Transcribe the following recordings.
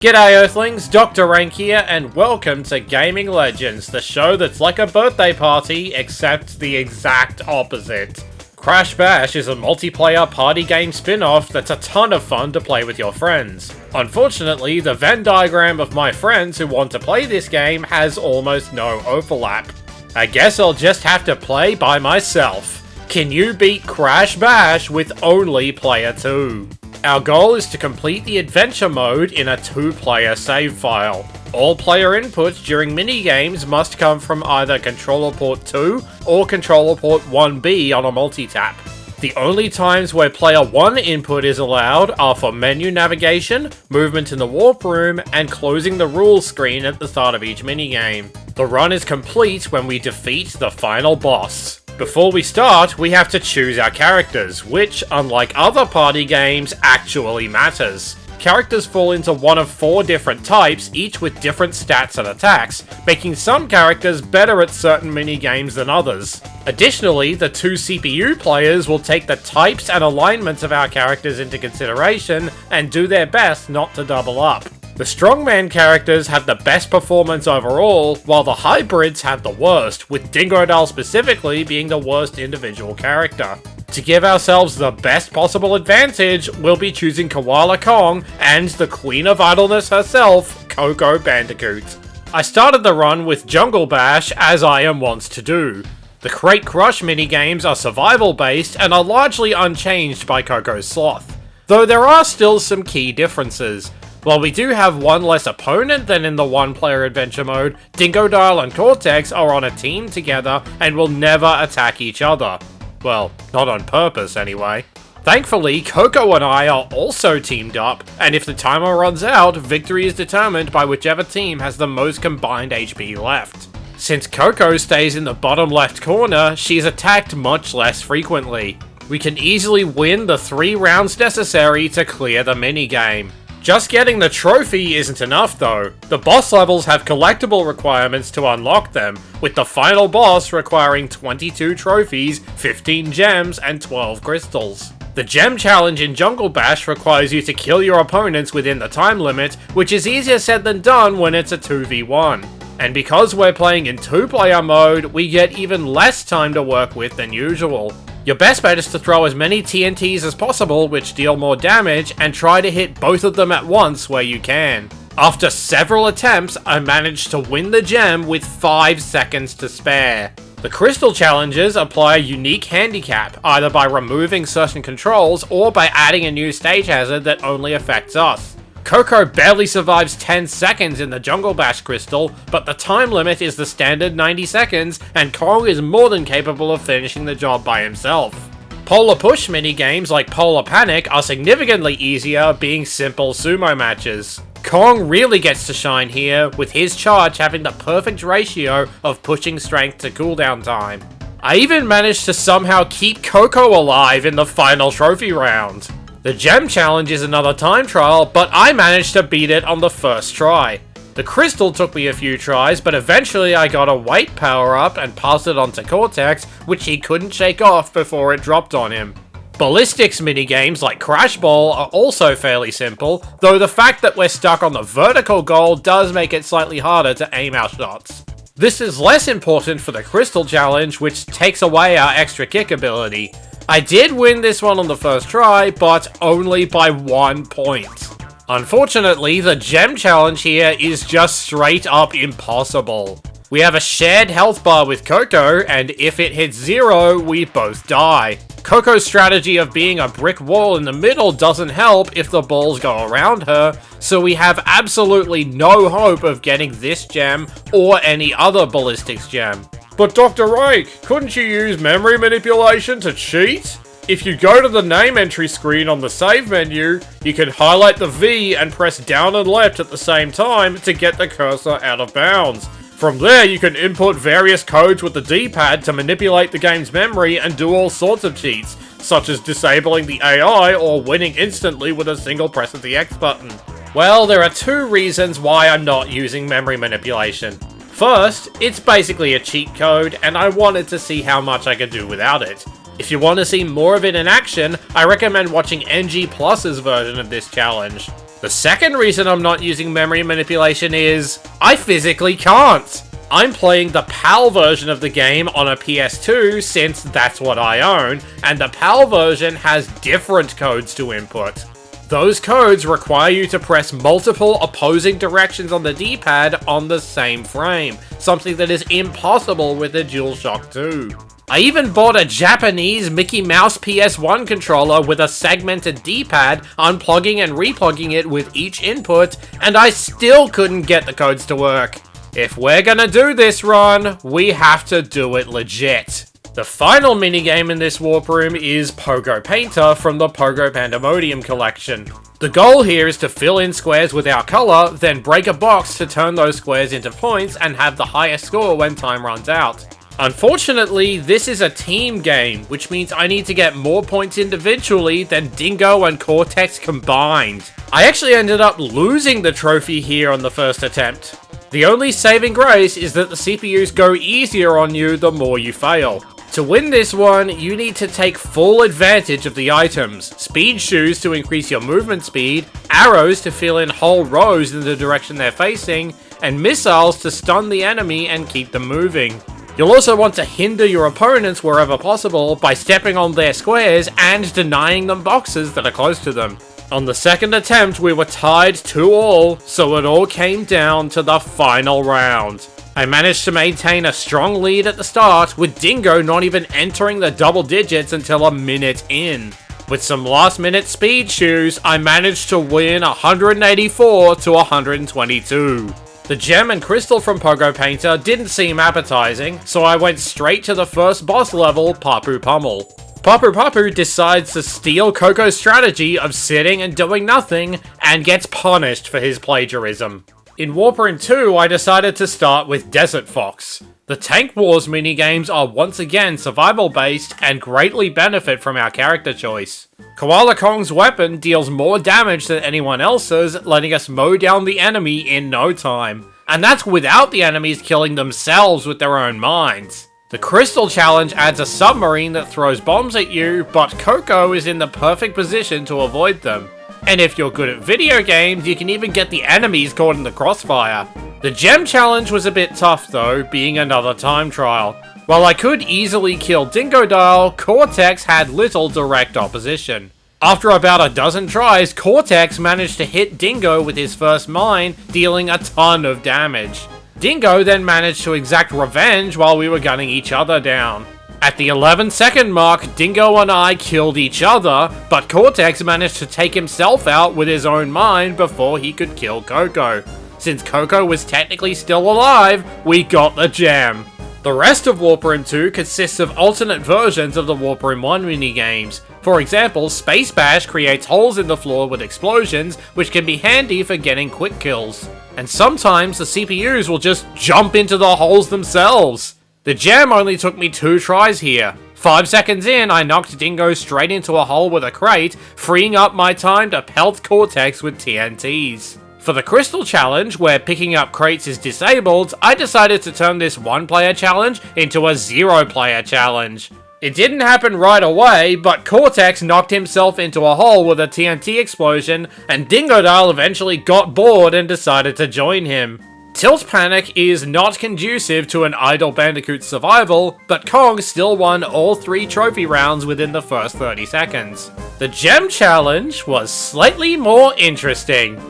G'day Earthlings, Dr. Rank here, and welcome to Gaming Legends, the show that's like a birthday party, except the exact opposite. Crash Bash is a multiplayer party game spin-off that's a ton of fun to play with your friends. Unfortunately, the Venn diagram of my friends who want to play this game has almost no overlap. I guess I'll just have to play by myself. Can you beat Crash Bash with only player 2? Our goal is to complete the adventure mode in a 2-player save file. All player inputs during minigames must come from either controller port 2 or controller port 1B on a multitap. The only times where player 1 input is allowed are for menu navigation, movement in the warp room, and closing the rules screen at the start of each minigame. The run is complete when we defeat the final boss. Before we start, we have to choose our characters, which, unlike other party games, actually matters. Characters fall into one of 4 different types, each with different stats and attacks, making some characters better at certain minigames than others. Additionally, the 2 CPU players will take the types and alignments of our characters into consideration and do their best not to double up. The strongman characters have the best performance overall, while the hybrids have the worst, with Dingodile specifically being the worst individual character. To give ourselves the best possible advantage, we'll be choosing Koala Kong and the Queen of Idleness herself, Coco Bandicoot. I started the run with Jungle Bash, as I am wont to do. The Crate Crush minigames are survival based and are largely unchanged by Coco's Sloth, though there are still some key differences. While we do have one less opponent than in the 1-player adventure mode, Dingodile and Cortex are on a team together and will never attack each other. Well, not on purpose anyway. Thankfully, Coco and I are also teamed up, and if the timer runs out, victory is determined by whichever team has the most combined HP left. Since Coco stays in the bottom left corner, she's attacked much less frequently. We can easily win the 3 rounds necessary to clear the minigame. Just getting the trophy isn't enough though. The boss levels have collectible requirements to unlock them, with the final boss requiring 22 trophies, 15 gems, and 12 crystals. The gem challenge in Jungle Bash requires you to kill your opponents within the time limit, which is easier said than done when it's a 2v1. And because we're playing in 2-player mode, we get even less time to work with than usual. Your best bet is to throw as many TNTs as possible, which deal more damage, and try to hit both of them at once where you can. After several attempts, I managed to win the gem with 5 seconds to spare. The crystal challenges apply a unique handicap, either by removing certain controls or by adding a new stage hazard that only affects us. Coco barely survives 10 seconds in the Jungle Bash crystal, but the time limit is the standard 90 seconds, and Kong is more than capable of finishing the job by himself. Polar push minigames like Polar Panic are significantly easier, being simple sumo matches. Kong really gets to shine here, with his charge having the perfect ratio of pushing strength to cooldown time. I even managed to somehow keep Coco alive in the final trophy round. The gem challenge is another time trial, but I managed to beat it on the first try. The crystal took me a few tries, but eventually I got a weight power up and passed it on to Cortex, which he couldn't shake off before it dropped on him. Ballistics minigames like Crash Ball are also fairly simple, though the fact that we're stuck on the vertical goal does make it slightly harder to aim our shots. This is less important for the crystal challenge, which takes away our extra kick ability. I did win this one on the first try, but only by 1 point. Unfortunately, the gem challenge here is just straight up impossible. We have a shared health bar with Coco, and if it hits 0, we both die. Coco's strategy of being a brick wall in the middle doesn't help if the balls go around her, so we have absolutely no hope of getting this gem or any other ballistics gem. But Dr. Rake, couldn't you use memory manipulation to cheat? If you go to the name entry screen on the save menu, you can highlight the V and press down and left at the same time to get the cursor out of bounds. From there, you can input various codes with the D-pad to manipulate the game's memory and do all sorts of cheats, such as disabling the AI or winning instantly with a single press of the X button. Well, there are 2 reasons why I'm not using memory manipulation. First, it's basically a cheat code, and I wanted to see how much I could do without it. If you want to see more of it in action, I recommend watching NG Plus's version of this challenge. The second reason I'm not using memory manipulation is, I physically can't! I'm playing the PAL version of the game on a PS2 since that's what I own, and the PAL version has different codes to input. Those codes require you to press multiple opposing directions on the D-pad on the same frame, something that is impossible with the DualShock 2. I even bought a Japanese Mickey Mouse PS1 controller with a segmented D-pad, unplugging and replugging it with each input, and I still couldn't get the codes to work. If we're gonna do this run, we have to do it legit. The final minigame in this warp room is Pogo Painter from the Pogo Pandemonium collection. The goal here is to fill in squares with our colour, then break a box to turn those squares into points and have the highest score when time runs out. Unfortunately, this is a team game, which means I need to get more points individually than Dingo and Cortex combined. I actually ended up losing the trophy here on the first attempt. The only saving grace is that the CPUs go easier on you the more you fail. To win this one, you need to take full advantage of the items. Speed shoes to increase your movement speed, arrows to fill in whole rows in the direction they're facing, and missiles to stun the enemy and keep them moving. You'll also want to hinder your opponents wherever possible by stepping on their squares and denying them boxes that are close to them. On the second attempt, we were tied 2-2, so it all came down to the final round. I managed to maintain a strong lead at the start, with Dingo not even entering the double digits until a minute in. With some last minute speed shoes, I managed to win 184 to 122. The gem and crystal from Pogo Painter didn't seem appetizing, so I went straight to the first boss level, Papu Pummel. Papu Papu decides to steal Coco's strategy of sitting and doing nothing, and gets punished for his plagiarism. In Warp Room 2, I decided to start with Desert Fox. The Tank Wars minigames are once again survival based and greatly benefit from our character choice. Koala Kong's weapon deals more damage than anyone else's, letting us mow down the enemy in no time. And that's without the enemies killing themselves with their own minds. The Crystal Challenge adds a submarine that throws bombs at you, but Coco is in the perfect position to avoid them. And if you're good at video games, you can even get the enemies caught in the crossfire. The Gem Challenge was a bit tough though, being another time trial. While I could easily kill Dingodile, Cortex had little direct opposition. After about a dozen tries, Cortex managed to hit Dingo with his first mine, dealing a ton of damage. Dingo then managed to exact revenge while we were gunning each other down. At the 11-second mark, Dingo and I killed each other, but Cortex managed to take himself out with his own mine before he could kill Coco. Since Coco was technically still alive, we got the gem. The rest of Warp Room 2 consists of alternate versions of the Warp Room 1 minigames. For example, Space Bash creates holes in the floor with explosions, which can be handy for getting quick kills. And sometimes the CPUs will just jump into the holes themselves. The gem only took me 2 tries here. 5 seconds in, I knocked Dingo straight into a hole with a crate, freeing up my time to pelt Cortex with TNTs. For the Crystal Challenge, where picking up crates is disabled, I decided to turn this 1-player challenge into a 0-player challenge. It didn't happen right away, but Cortex knocked himself into a hole with a TNT explosion, and Dingodile eventually got bored and decided to join him. Tilt Panic is not conducive to an idle Bandicoot survival, but Kong still won all 3 trophy rounds within the first 30 seconds. The Gem Challenge was slightly more interesting.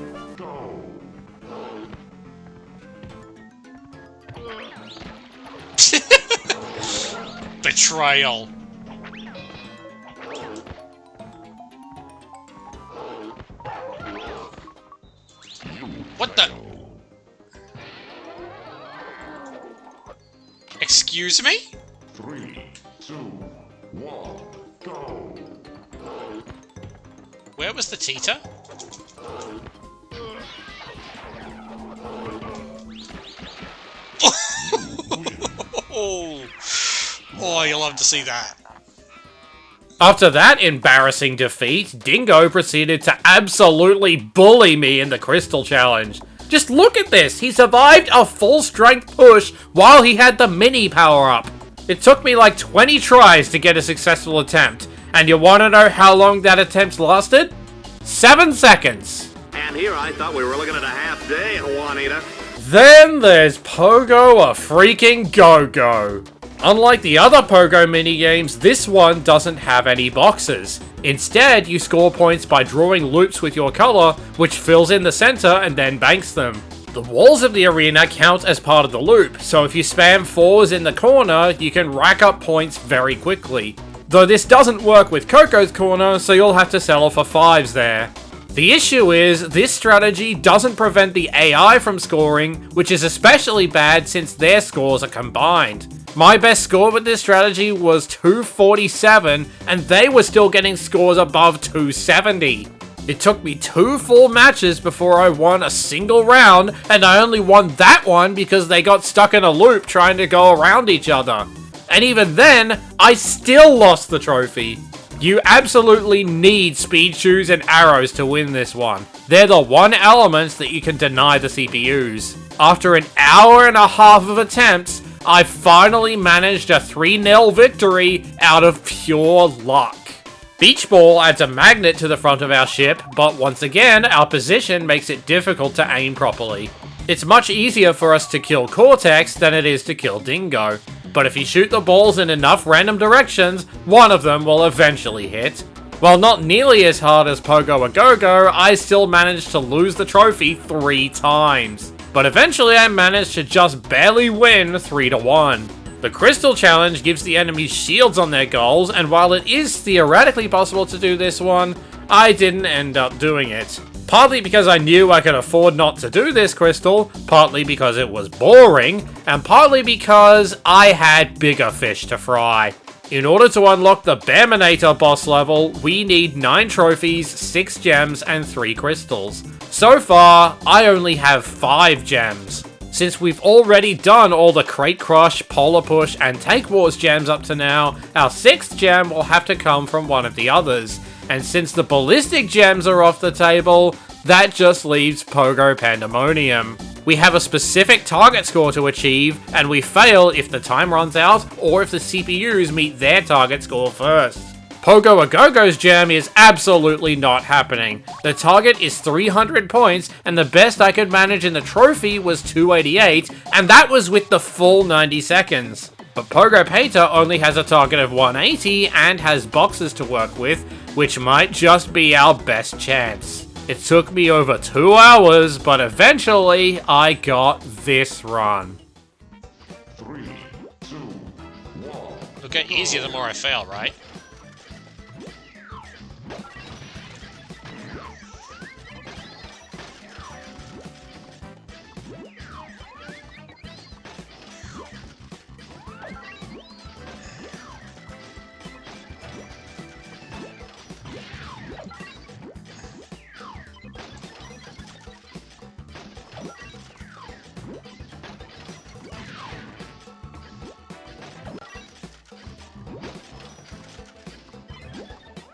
Betrayal. What the? Excuse me? 3, 2, 1, go! Where was the teeter? Oh, you'll love to see that. After that embarrassing defeat, Dingo proceeded to absolutely bully me in the Crystal Challenge. Just look at this, he survived a full strength push while he had the mini power up. It took me like 20 tries to get a successful attempt, and you wanna know how long that attempt lasted? 7 seconds. man here, I thought we were looking at a half day, Juanita. Then there's Pogo a freaking Go-Go. Unlike the other Pogo minigames, this one doesn't have any boxes. Instead, you score points by drawing loops with your color, which fills in the center and then banks them. The walls of the arena count as part of the loop, so if you spam 4s in the corner, you can rack up points very quickly. Though this doesn't work with Coco's corner, so you'll have to settle for 5s there. The issue is, this strategy doesn't prevent the AI from scoring, which is especially bad since their scores are combined. My best score with this strategy was 247, and they were still getting scores above 270. It took me 2 full matches before I won a single round, and I only won that one because they got stuck in a loop trying to go around each other. And even then, I still lost the trophy. You absolutely need speed shoes and arrows to win this one. They're the one elements that you can deny the CPUs. After an hour and a half of attempts, I finally managed a 3-0 victory out of pure luck. Beach Ball adds a magnet to the front of our ship, but once again, our position makes it difficult to aim properly. It's much easier for us to kill Cortex than it is to kill Dingo, but if you shoot the balls in enough random directions, one of them will eventually hit. While not nearly as hard as Pogo a Go-Go, I still managed to lose the trophy 3 times. But eventually I managed to just barely win 3-1. The Crystal Challenge gives the enemies shields on their goals, and while it is theoretically possible to do this one, I didn't end up doing it. Partly because I knew I could afford not to do this crystal, partly because it was boring, and partly because I had bigger fish to fry. In order to unlock the Bananator boss level, we need 9 trophies, 6 gems, and 3 crystals. So far, I only have 5 gems. Since we've already done all the Crate Crush, Polar Push, and Take Wars gems up to now, our 6th gem will have to come from one of the others. And since the Ballistic gems are off the table, that just leaves Pogo Pandemonium. We have a specific target score to achieve, and we fail if the time runs out, or if the CPUs meet their target score first. Pogo a Go-Go's gem is absolutely not happening. The target is 300 points, and the best I could manage in the trophy was 288, and that was with the full 90 seconds. But Pogo Painter only has a target of 180 and has boxes to work with, which might just be our best chance. It took me over 2 hours, but eventually I got this run. 3, 2, 1. It'll get easier the more I fail, right?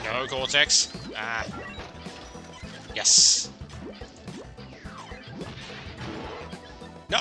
No, Cortex. Ah. Yes. No!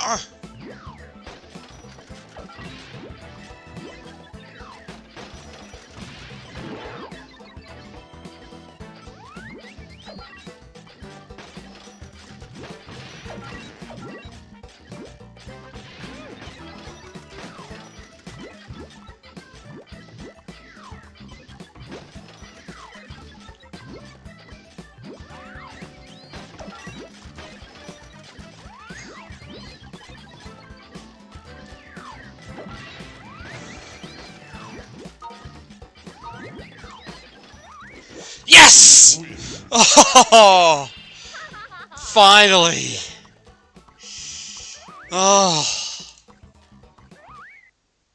Yes! Oh! Finally! Oh.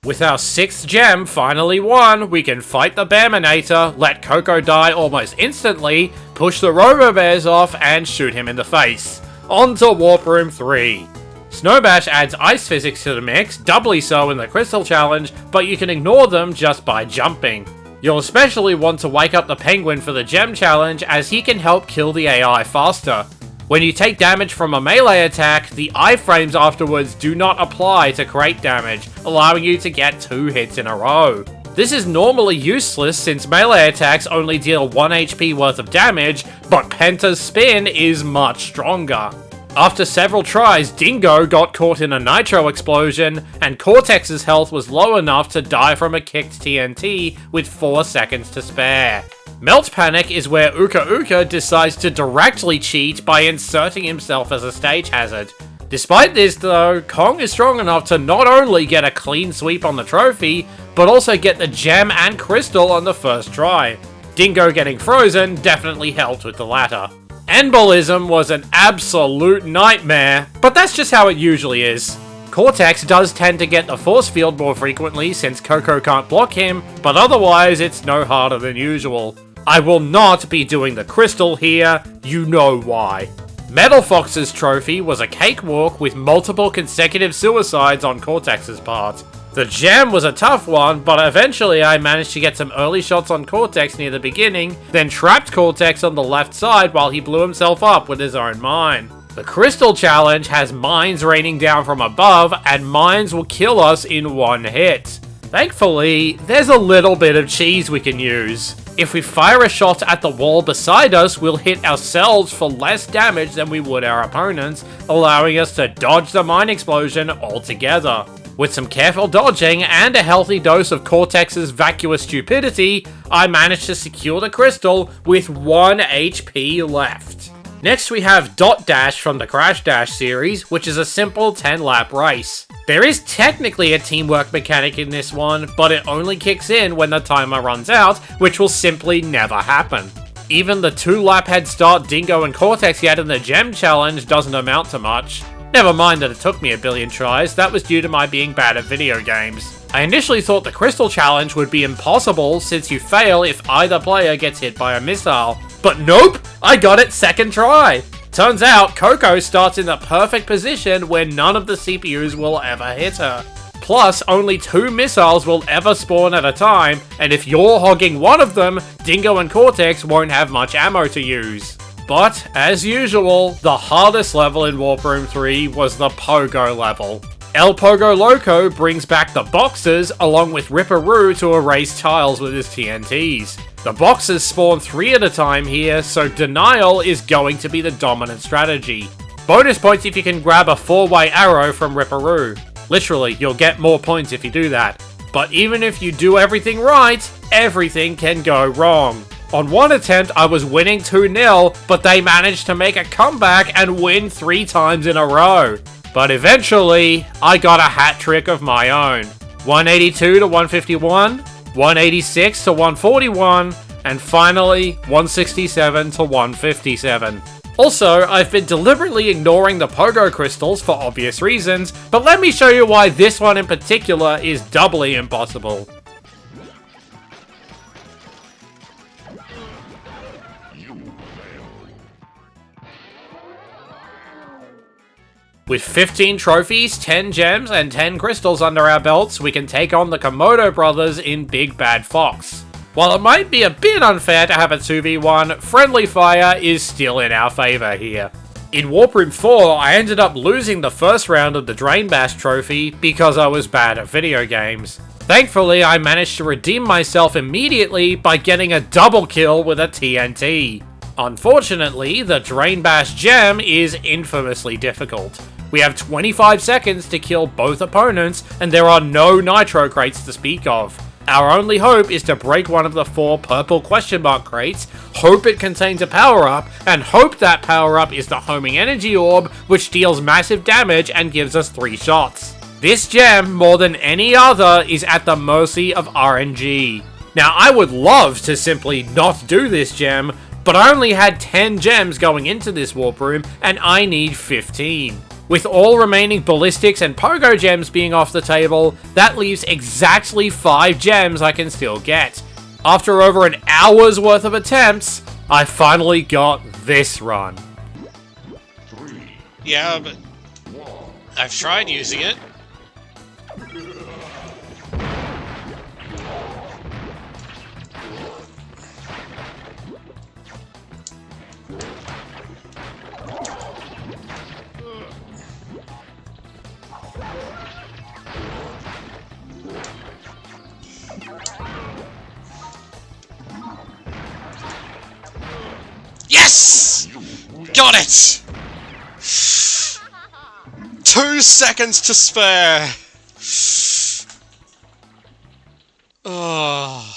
With our 6th gem finally won, we can fight the Bananator, let Coco die almost instantly, push the Robo-Bears off, and shoot him in the face. On to Warp Room 3. Snowbash adds ice physics to the mix, doubly so in the Crystal Challenge, but you can ignore them just by jumping. You'll especially want to wake up the Penguin for the Gem Challenge, as he can help kill the AI faster. When you take damage from a melee attack, the iframes afterwards do not apply to crate damage, allowing you to get 2 hits in a row. This is normally useless since melee attacks only deal 1 HP worth of damage, but Penta's spin is much stronger. After several tries, Dingo got caught in a nitro explosion, and Cortex's health was low enough to die from a kicked TNT with 4 seconds to spare. Melt Panic is where Uka Uka decides to directly cheat by inserting himself as a stage hazard. Despite this though, Kong is strong enough to not only get a clean sweep on the trophy, but also get the gem and crystal on the first try. Dingo getting frozen definitely helped with the latter. Embolism was an absolute nightmare, but that's just how it usually is. Cortex does tend to get the force field more frequently since Coco can't block him, but otherwise it's no harder than usual. I will not be doing the crystal here, you know why. Metal Fox's trophy was a cakewalk with multiple consecutive suicides on Cortex's part. The gem was a tough one, but eventually I managed to get some early shots on Cortex near the beginning, then trapped Cortex on the left side while he blew himself up with his own mine. The Crystal Challenge has mines raining down from above, and mines will kill us in one hit. Thankfully, there's a little bit of cheese we can use. If we fire a shot at the wall beside us, we'll hit ourselves for less damage than we would our opponents, allowing us to dodge the mine explosion altogether. With some careful dodging and a healthy dose of Cortex's vacuous stupidity, I managed to secure the crystal with 1 HP left. Next we have Dot Dash from the Crash Dash series, which is a simple 10-lap race. There is technically a teamwork mechanic in this one, but it only kicks in when the timer runs out, which will simply never happen. Even the 2-lap head start Dingo and Cortex get in the Gem Challenge doesn't amount to much. Never mind that it took me a billion tries, that was due to my being bad at video games. I initially thought the Crystal Challenge would be impossible since you fail if either player gets hit by a missile. But nope! I got it second try! Turns out, Coco starts in the perfect position where none of the CPUs will ever hit her. Plus, only 2 missiles will ever spawn at a time, and if you're hogging one of them, Dingo and Cortex won't have much ammo to use. But, as usual, the hardest level in Warp Room 3 was the Pogo level. El Pogo Loco brings back the boxes along with Ripperoo to erase tiles with his TNTs. The boxes spawn 3 at a time here, so denial is going to be the dominant strategy. Bonus points if you can grab a 4-way arrow from Ripperoo. Literally, you'll get more points if you do that. But even if you do everything right, everything can go wrong. On one attempt, I was winning 2-0, but they managed to make a comeback and win 3 times in a row. But eventually, I got a hat trick of my own. 182 to 151, 186 to 141, and finally, 167 to 157. Also, I've been deliberately ignoring the Pogo crystals for obvious reasons, but let me show you why this one in particular is doubly impossible. With 15 trophies, 10 gems, and 10 crystals under our belts, we can take on the Komodo brothers in Big Bad Fox. While it might be a bit unfair to have a 2v1, friendly fire is still in our favour here. In Warp Room 4, I ended up losing the first round of the Drain Bash trophy because I was bad at video games. Thankfully, I managed to redeem myself immediately by getting a double kill with a TNT. Unfortunately, the Drain Bash gem is infamously difficult. We have 25 seconds to kill both opponents, and there are no nitro crates to speak of. Our only hope is to break one of the 4 purple question mark crates, hope it contains a power-up, and hope that power-up is the homing energy orb, which deals massive damage and gives us 3 shots. This gem, more than any other, is at the mercy of RNG. Now, I would love to simply not do this gem, but I only had 10 gems going into this warp room, and I need 15. With all remaining ballistics and pogo gems being off the table, that leaves exactly 5 gems I can still get. After over an hour's worth of attempts, I finally got this run. Yeah, but I've tried using it. Yes! Got it! 2 seconds to spare. Oh.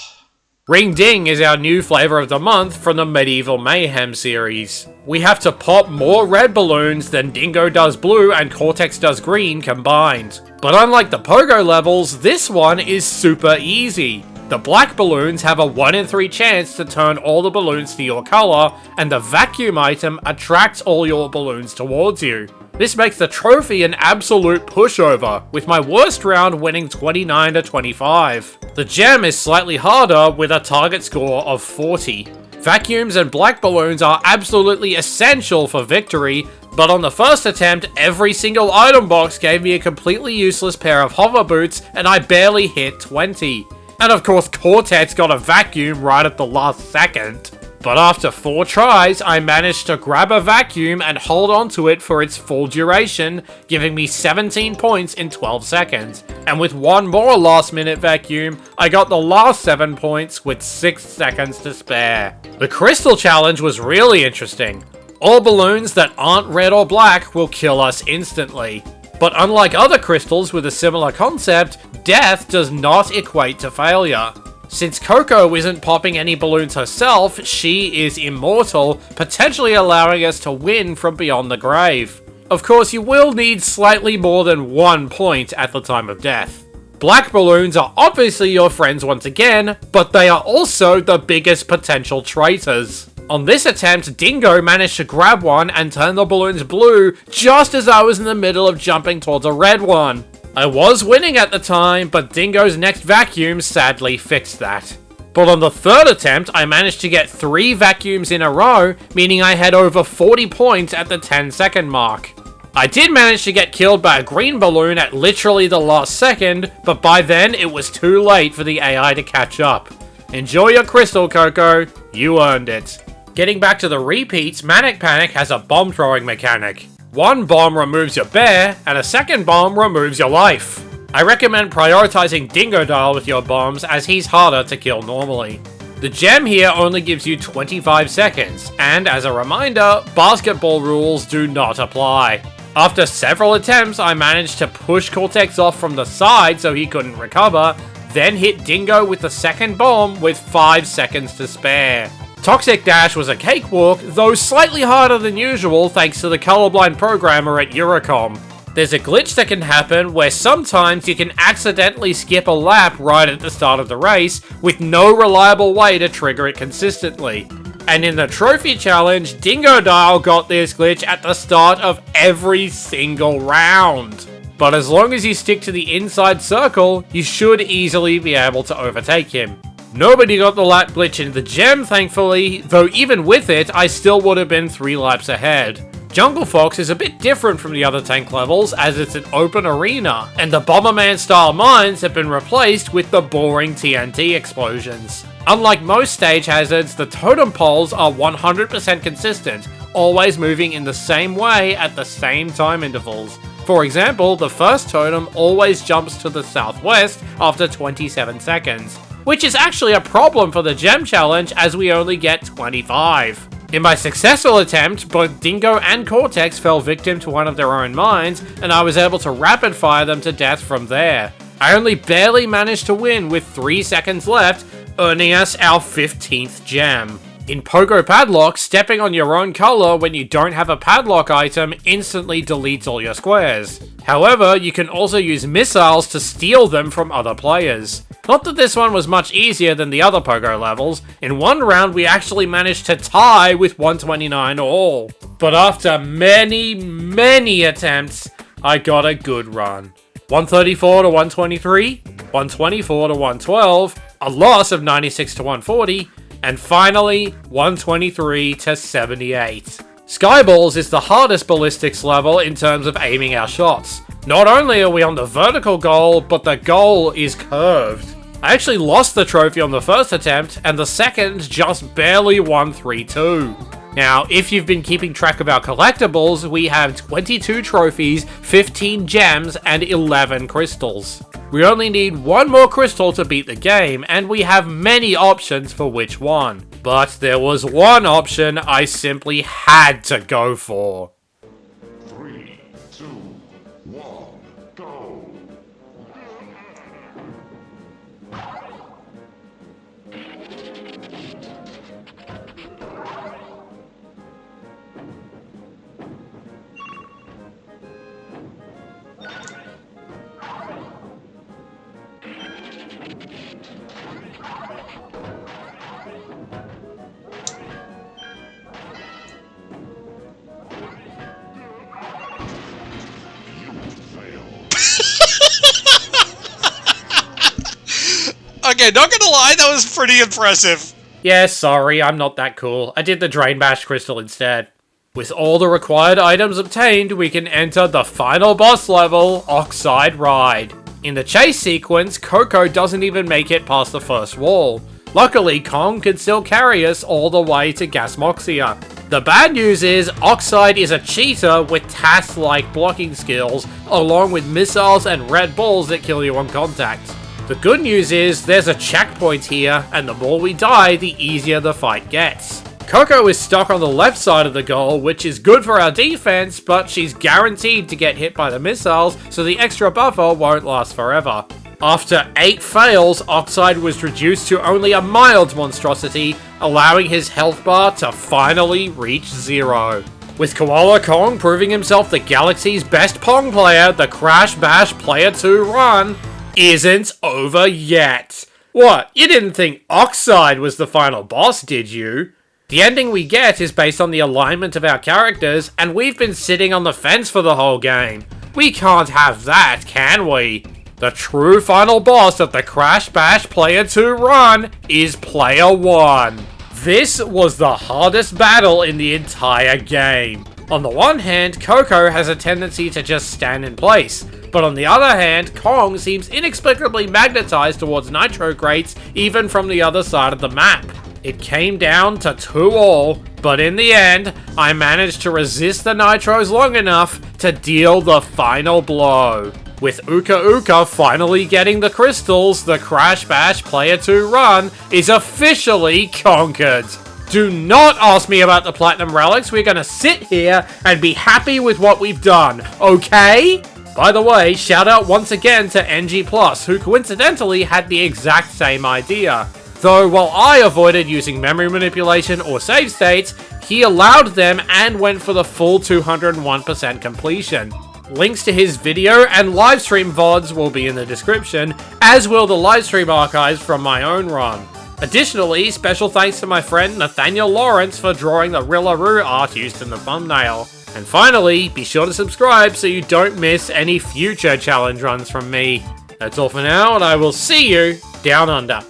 Ring Ding is our new flavour of the month from the Medieval Mayhem series. We have to pop more red balloons than Dingo does blue and Cortex does green combined. But unlike the Pogo levels, this one is super easy. The black balloons have a 1 in 3 chance to turn all the balloons to your colour, and the vacuum item attracts all your balloons towards you. This makes the trophy an absolute pushover, with my worst round winning 29 to 25. The gem is slightly harder with a target score of 40. Vacuums and black balloons are absolutely essential for victory, but on the first attempt, every single item box gave me a completely useless pair of hover boots, and I barely hit 20. And of course, Cortex got a vacuum right at the last second. But after 4 tries, I managed to grab a vacuum and hold onto it for its full duration, giving me 17 points in 12 seconds. And with 1 more last minute vacuum, I got the last 7 points with 6 seconds to spare. The crystal challenge was really interesting. All balloons that aren't red or black will kill us instantly. But unlike other crystals with a similar concept, death does not equate to failure. Since Coco isn't popping any balloons herself, she is immortal, potentially allowing us to win from beyond the grave. Of course, you will need slightly more than 1 point at the time of death. Black balloons are obviously your friends once again, but they are also the biggest potential traitors. On this attempt, Dingo managed to grab one and turn the balloons blue just as I was in the middle of jumping towards a red one. I was winning at the time, but Dingo's next vacuum sadly fixed that. But on the third attempt, I managed to get 3 vacuums in a row, meaning I had over 40 points at the 10-second mark. I did manage to get killed by a green balloon at literally the last second, but by then it was too late for the AI to catch up. Enjoy your crystal, Coco. You earned it. Getting back to the repeats, Manic Panic has a bomb throwing mechanic. 1 bomb removes your bear, and a second bomb removes your life. I recommend prioritizing Dingodile with your bombs, as he's harder to kill normally. The gem here only gives you 25 seconds, and as a reminder, basketball rules do not apply. After several attempts, I managed to push Cortex off from the side so he couldn't recover, then hit Dingo with the second bomb with 5 seconds to spare. Toxic Dash was a cakewalk, though slightly harder than usual thanks to the colorblind programmer at Eurocom. There's a glitch that can happen where sometimes you can accidentally skip a lap right at the start of the race with no reliable way to trigger it consistently. And in the trophy challenge, Dingodile got this glitch at the start of every single round. But as long as you stick to the inside circle, you should easily be able to overtake him. Nobody got the lap glitch in the gem, thankfully, though even with it, I still would have been 3 laps ahead. Jungle Fox is a bit different from the other tank levels, as it's an open arena, and the Bomberman style mines have been replaced with the boring TNT explosions. Unlike most stage hazards, the totem poles are 100% consistent, always moving in the same way at the same time intervals. For example, the first totem always jumps to the southwest after 27 seconds. Which is actually a problem for the gem challenge, as we only get 25. In my successful attempt, both Dingo and Cortex fell victim to one of their own mines, and I was able to rapid fire them to death from there. I only barely managed to win with 3 seconds left, earning us our 15th gem. In Pogo Padlock, stepping on your own color when you don't have a padlock item instantly deletes all your squares. However, you can also use missiles to steal them from other players. Not that this one was much easier than the other Pogo levels. In one round, we actually managed to tie with 129 all. But after many attempts, I got a good run. 134 to 123, 124 to 112, a loss of 96 to 140, and finally, 123 to 78. Skyballs is the hardest ballistics level in terms of aiming our shots. Not only are we on the vertical goal, but the goal is curved. I actually lost the trophy on the first attempt, and the second just barely won 3-2. Now, if you've been keeping track of our collectibles, we have 22 trophies, 15 gems, and 11 crystals. We only need 1 more crystal to beat the game, and we have many options for which one. But there was one option I simply had to go for. 3, 2, 1, go! Okay, not gonna lie, that was pretty impressive. Yeah, sorry, I'm not that cool. I did the Drain Bash Crystal instead. With all the required items obtained, we can enter the final boss level, Oxide Ride. In the chase sequence, Coco doesn't even make it past the first wall. Luckily, Kong can still carry us all the way to Gasmoxia. The bad news is, Oxide is a cheater with task-like blocking skills, along with missiles and red balls that kill you on contact. The good news is, there's a checkpoint here, and the more we die, the easier the fight gets. Coco is stuck on the left side of the goal, which is good for our defense, but she's guaranteed to get hit by the missiles, so the extra buffer won't last forever. After 8 fails, Oxide was reduced to only a mild monstrosity, allowing his health bar to finally reach 0. With Koala Kong proving himself the galaxy's best Pong player, the Crash Bash Player 2 run isn't over yet. What, you didn't think Oxide was the final boss, did you? The ending we get is based on the alignment of our characters, and we've been sitting on the fence for the whole game. We can't have that, can we? The true final boss of the Crash Bash Player 2 run is Player 1. This was the hardest battle in the entire game. On the one hand, Coco has a tendency to just stand in place, but on the other hand, Kong seems inexplicably magnetized towards nitro crates even from the other side of the map. It came down to 2-all, but in the end, I managed to resist the nitros long enough to deal the final blow. With Uka Uka finally getting the crystals, the Crash Bash Player 2 run is officially conquered. Do not ask me about the Platinum Relics, we're gonna sit here and be happy with what we've done, okay? By the way, shout out once again to NG+, who coincidentally had the exact same idea. Though while I avoided using memory manipulation or save states, he allowed them and went for the full 201% completion. Links to his video and livestream VODs will be in the description, as will the livestream archives from my own run. Additionally, special thanks to my friend Nathanael Lawrence for drawing the Rillaroo art used in the thumbnail. And finally, be sure to subscribe so you don't miss any future challenge runs from me. That's all for now, and I will see you down under.